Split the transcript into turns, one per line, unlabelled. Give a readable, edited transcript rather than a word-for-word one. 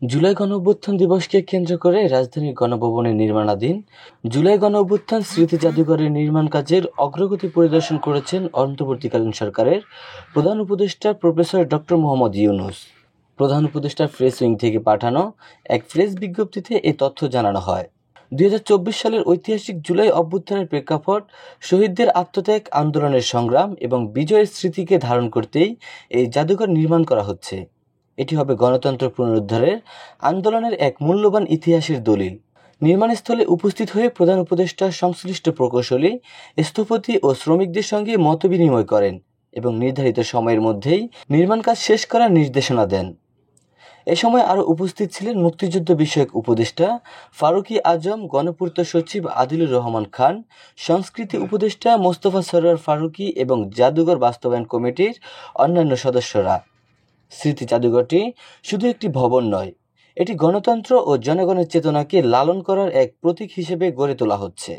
জুলাই গণঅভ্যুত্থান দিবসকে কেন্দ্র করে রাজধানীর গণভবনে নির্মাণাধীন জুলাই গণঅভ্যুত্থান স্মৃতি জাদুঘরের নির্মাণ কাজের অগ্রগতি পরিদর্শন করেছেন অন্তর্বর্তীকালীন সরকারের প্রধান উপদেষ্টা প্রফেসর ডক্টর মোহাম্মদ ইউনূস। প্রধান উপদেষ্টার প্রেস উইং থেকে পাঠানো এক প্রেস বিজ্ঞপ্তিতে এই তথ্য জানানো হয়। 2024 সালের ঐতিহাসিক জুলাই অভ্যুত্থানের প্রেক্ষাপট, শহীদদের আত্মত্যাগ, আন্দোলনের সংগ্রাম এবং বিজয়ের স্মৃতিকে ধারণ করতেই এই জাদুঘর নির্মাণ করা হচ্ছে। এটি হবে গণতন্ত্র পুনরুদ্ধারের আন্দোলনের এক মূল্যবান ইতিহাসের দলিল। নির্মাণস্থলে উপস্থিত হয়ে প্রধান উপদেষ্টা সংশ্লিষ্ট প্রকৌশলী, স্থপতি ও শ্রমিকদের সঙ্গে মতবিনিময় করেন এবং নির্ধারিত সময়ের মধ্যেই নির্মাণ কাজ শেষ করার নির্দেশনা দেন। এ সময় আরও উপস্থিত ছিলেন মুক্তিযুদ্ধ বিষয়ক উপদেষ্টা ফারুকী আজম, গণপূর্ত সচিব আদিলুর রহমান খান, সংস্কৃতি উপদেষ্টা মোস্তফা সরোয়ার ফারুকী এবং জাদুঘর বাস্তবায়ন কমিটির অন্যান্য সদস্যরা। স্মৃতি জাদুঘরটি শুধু একটি ভবন নয়, এটি গণতন্ত্র ও জনগণের চেতনাকে লালন করার এক প্রতীক হিসেবে গড়ে তোলা হচ্ছে।